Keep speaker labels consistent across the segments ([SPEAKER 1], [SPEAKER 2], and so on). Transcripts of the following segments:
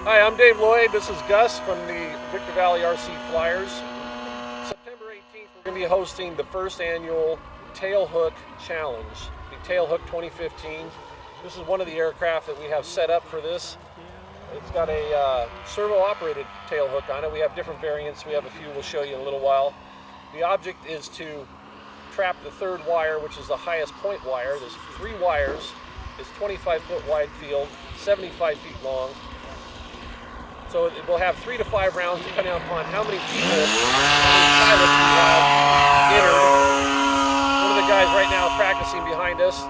[SPEAKER 1] Hi, I'm Dave Lloyd. This is Gus from the Victor Valley RC Flyers. September 18th, we're going to be hosting the first annual TailHook Challenge, the TailHook 2015. This is one of the aircraft that we have set up for this. It's got a servo-operated tailhook on it. We have different variants. We have a few we'll show you in a little while. The object is to trap the third wire, which is the highest point wire. There's 3 wires. It's 25-foot wide field, 75 feet long. So it will have 3 to 5 rounds depending upon how many people pilots we have entered. One of the guys right now practicing behind us.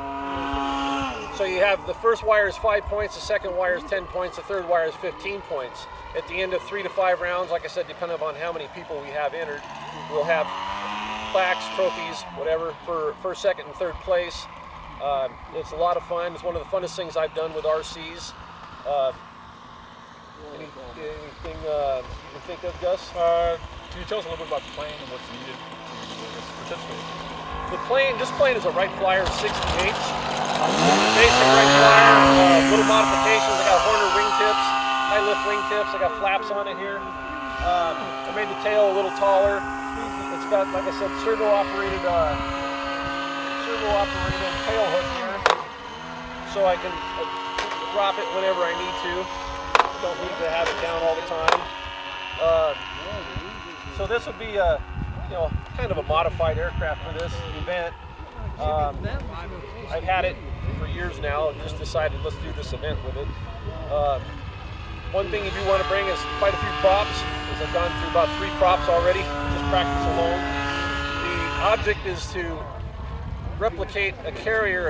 [SPEAKER 1] So you have the first wire is 5 points, the second wire is 10 points, the third wire is 15 points. At the end of 3 to 5 rounds, like I said, depending upon how many people we have entered, we'll have plaques, trophies, whatever, for first, second, and third place. It's a lot of fun. It's one of the funnest things I've done with RCs. Anything you think of, Gus?
[SPEAKER 2] Can you tell us a little bit about the plane and what's needed to participate?
[SPEAKER 1] The plane, this plane is a Wright Flyer 60H. Basic Wright Flyer, little modifications. I got Horner wingtips, high lift wingtips. I got flaps on it here. I made the tail a little taller. It's got, like I said, servo-operated tail hook here, so I can drop it whenever I need to. Don't need to have it down all the time. So this would be a, kind of a modified aircraft for this event. I've had it for years now and just decided let's do this event with it. One thing you do want to bring is quite a few props, because I've gone through about 3 props already, just practice alone. The object is to replicate a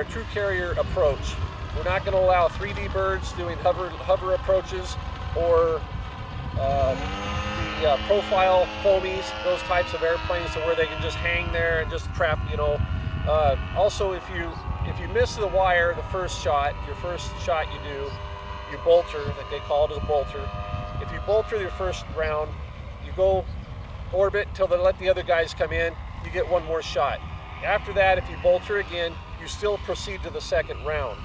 [SPEAKER 1] true carrier approach. We're not going to allow 3D birds doing hover approaches or the profile foamies, those types of airplanes, to where they can just hang there and just trap. Also, if you miss the wire, your first shot you do, you bolter, like they call it, as a bolter. If you bolter your first round, you go orbit till they let the other guys come in. You get 1 more shot. After that, if you bolter again, you still proceed to the second round.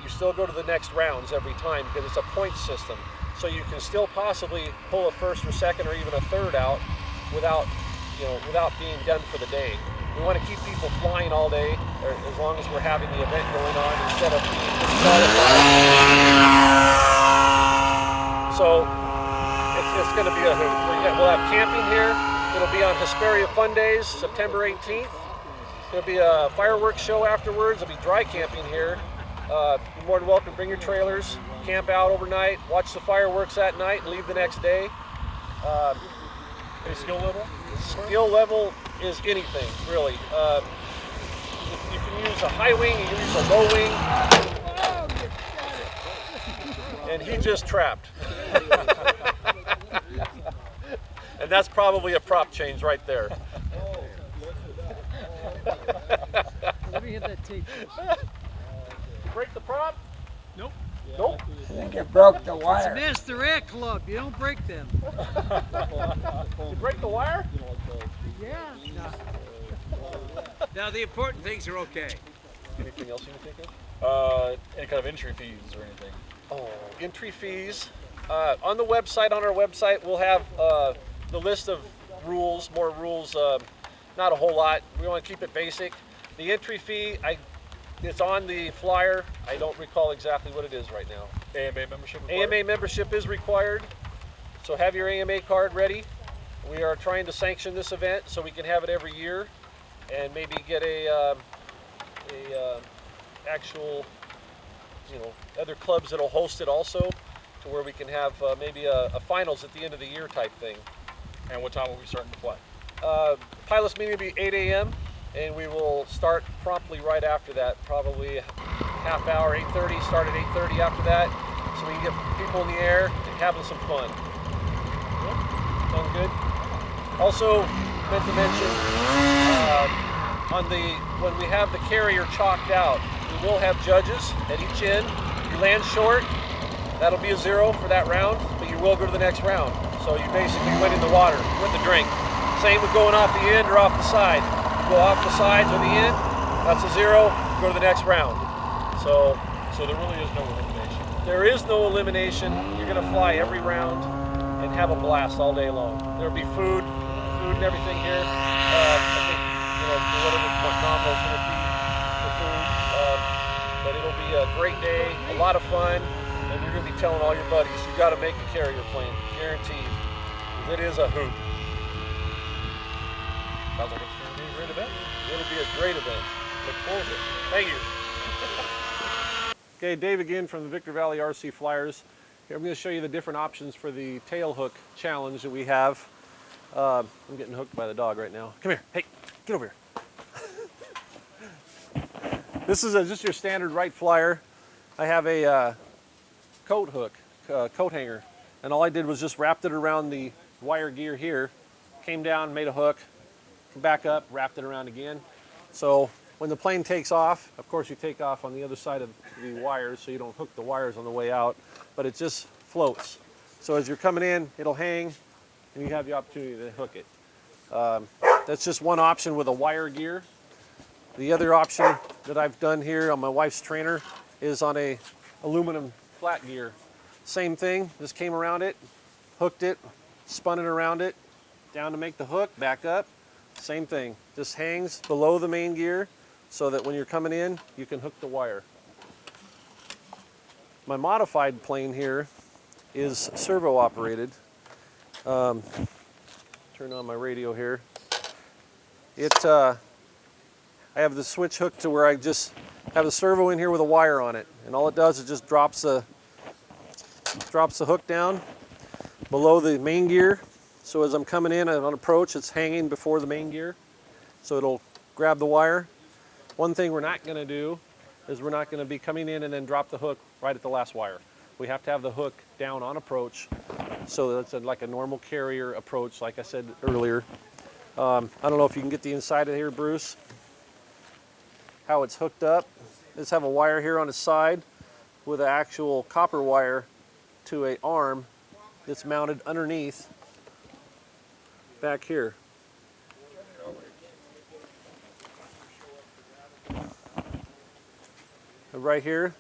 [SPEAKER 1] You still go to the next rounds every time because it's a point system. So you can still possibly pull a first or second or even a third out without being done for the day. We want to keep people flying all day, or as long as we're having the event going on, instead of being disqualified. So it's going to be a hoot. We'll have camping here. It'll be on Hesperia Fun Days, September 18th. There'll be a fireworks show afterwards. There'll be dry camping here. You're more than welcome to bring your trailers, camp out overnight, watch the fireworks that night, and leave the next day.
[SPEAKER 2] Any skill level?
[SPEAKER 1] Skill level is anything, really. You can use a high wing, you can use a low wing. And he just trapped. And that's probably a prop change right there.
[SPEAKER 3] Let me hit that tape.
[SPEAKER 1] Break the prop?
[SPEAKER 3] Nope.
[SPEAKER 1] Nope.
[SPEAKER 4] I think you broke the wire.
[SPEAKER 3] It's Master Air Club. You don't break them.
[SPEAKER 1] You break the wire?
[SPEAKER 3] Yeah.
[SPEAKER 5] Now the important things are okay.
[SPEAKER 1] Anything else you can think of?
[SPEAKER 2] Any kind of entry fees or anything?
[SPEAKER 1] Oh, entry fees. On the website, on our website, we'll have the list of rules, more rules, not a whole lot. We want to keep it basic. The entry fee, it's on the flyer. I don't recall exactly what it is right now.
[SPEAKER 2] AMA membership required?
[SPEAKER 1] AMA membership is required, so have your AMA card ready. We are trying to sanction this event so we can have it every year, and maybe get a actual, other clubs that'll host it also, to where we can have maybe a finals at the end of the year type thing.
[SPEAKER 2] And what time will we starting to fly?
[SPEAKER 1] Pilots meeting will be 8 a.m. and we will start promptly right after that, probably half hour, 8:30, start at 8:30 after that, so we can get people in the air and having some fun. Sound good? Also, meant to mention, when we have the carrier chalked out, we will have judges at each end. If you land short, that'll be a 0 for that round, but you will go to the next round. So you basically went in the water, went in the drink. Same with going off the end or off the side. Go off the sides or the end, that's a 0, go to the next round. So
[SPEAKER 2] there really is no elimination.
[SPEAKER 1] There is no elimination. You're going to fly every round and have a blast all day long. There'll be food and everything here. I think, what nominal is going to feed the food. But it'll be a great day, a lot of fun, and you're going to be telling all your buddies, you got to make a carrier plane, guaranteed. It is a hoot.
[SPEAKER 2] Sounds like it's going to be a great event.
[SPEAKER 1] It'll be a great event. Look forward to it. Thank you. Okay, Dave again from the Victor Valley RC Flyers. Here I'm going to show you the different options for the TailHook challenge that we have. I'm getting hooked by the dog right now. Come here. Hey, get over here. This is just your standard right flyer. I have a coat hook, coat hanger, and all I did was just wrapped it around the wire gear here, came down, made a hook, come back up, wrapped it around again. So when the plane takes off, of course you take off on the other side of the wires so you don't hook the wires on the way out, but it just floats. So as you're coming in, it'll hang and you have the opportunity to hook it. That's just one option with a wire gear. The other option that I've done here on my wife's trainer is on a aluminum flat gear. Same thing, just came around it, hooked it, spun it around it, down to make the hook, back up. Same thing, just hangs below the main gear so that when you're coming in, you can hook the wire. My modified plane here is servo operated. Turn on my radio here. I have the switch hooked to where I just have a servo in here with a wire on it, and all it does is just drops the hook down below the main gear. So as I'm coming in on approach, it's hanging before the main gear, so it'll grab the wire. One thing we're not going to do is we're not going to be coming in and then drop the hook right at the last wire. We have to have the hook down on approach, so that's like a normal carrier approach, like I said earlier. I don't know if you can get the inside of here, Bruce, how it's hooked up. Just have a wire here on the side with an actual copper wire to an arm that's mounted underneath back here. Right here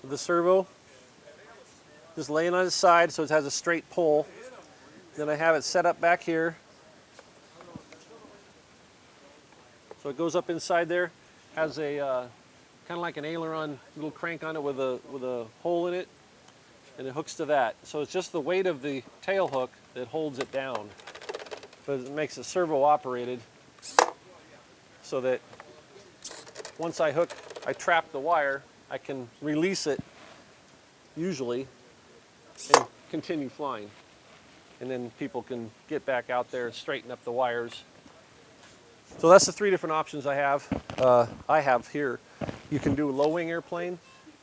[SPEAKER 1] with the servo just laying on its side so it has a straight pull. Then I have it set up back here so it goes up inside there, has a kind of like an aileron little crank on it with a hole in it, and it hooks to that. So it's just the weight of the tail hook that holds it down, but it makes it servo operated so that once I trap the wire, I can release it usually and continue flying. And then people can get back out there and straighten up the wires. So that's the three different options I have here. You can do a low wing airplane.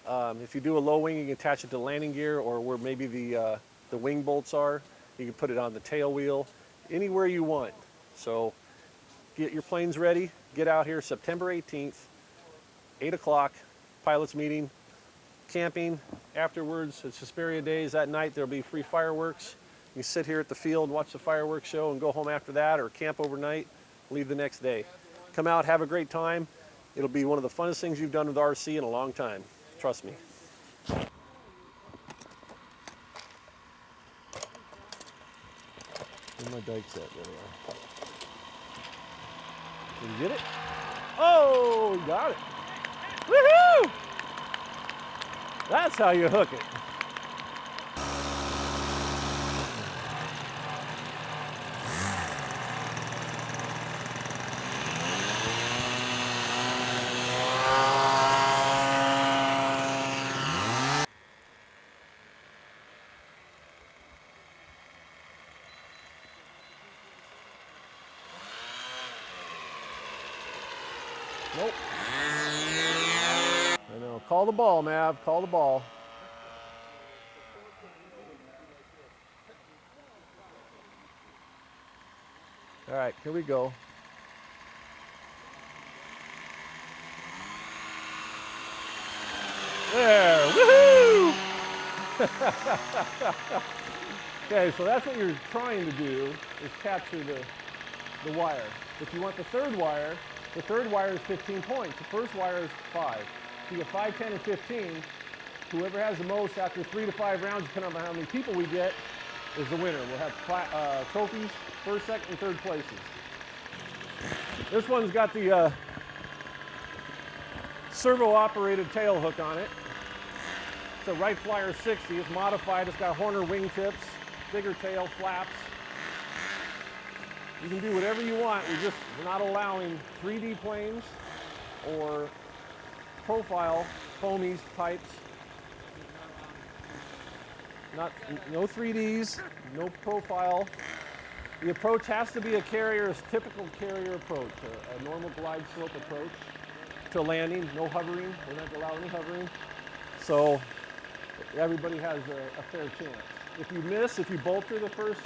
[SPEAKER 1] If you do a low wing, you can attach it to landing gear or where maybe the wing bolts are. You can put it on the tail wheel, anywhere you want. So get your planes ready. Get out here September 18th. 8 o'clock, pilots meeting, camping. Afterwards, it's Hesperia days. That night, there'll be free fireworks. You sit here at the field, watch the fireworks show, and go home after that, or camp overnight, leave the next day. Come out, have a great time. It'll be one of the funnest things you've done with RC in a long time. Trust me. Where's my dike set? There we are. Did you get it? Oh, you got it. Woohoo! That's how you hook it. Nope. I know. Call the ball, Mav. Call the ball. All right, here we go. There, woohoo! Okay, so that's what you're trying to do, is capture the wire. If you want the third wire is 15 points. The first wire is 5. So you get 5, 10, and 15. whoever has the most after 3 to 5 rounds, depending on how many people we get, is the winner. We'll have trophies, first, second, and third places. This one's got the servo-operated tail hook on it. It's a Wright Flyer 60. It's modified. It's got Horner wingtips, bigger tail, flaps. You can do whatever you want. We're not allowing 3D planes or profile foamies types. No 3Ds, no profile. The approach has to be a carrier's typical carrier approach, a normal glide slope approach to landing, no hovering. We're not going to allow any hovering. So everybody has a fair chance. If you miss, if you bolter your first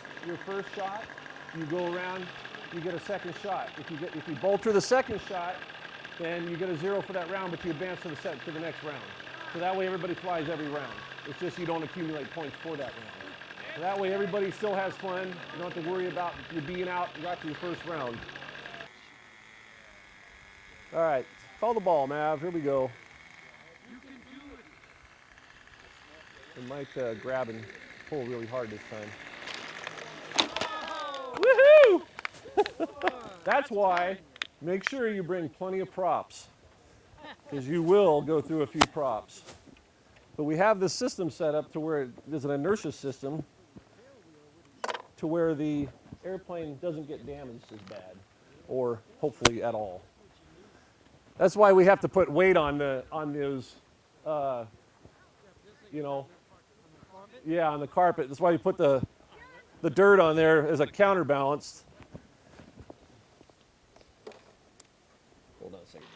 [SPEAKER 1] shot, you go around, you get a second shot. If you bolter the second shot, then you get a 0 for that round, but you advance to the next round. So that way everybody flies every round. It's just you don't accumulate points for that round. So that way everybody still has fun. You don't have to worry about you being out after your first round. All right, call the ball, Mav. Here we go. We might grab and pull really hard this time. Woohoo! That's why make sure you bring plenty of props, because you will go through a few props. But we have this system set up to where there's an inertia system to where the airplane doesn't get damaged as bad, or hopefully at all. That's why we have to put weight on those, you know, yeah, on the carpet. That's why you put the dirt on there as a counterbalance. Hold on a second.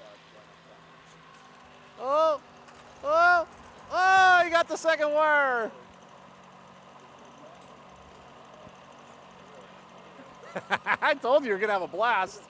[SPEAKER 1] Oh, oh, oh, you got the second wire. I told you you're going to have a blast.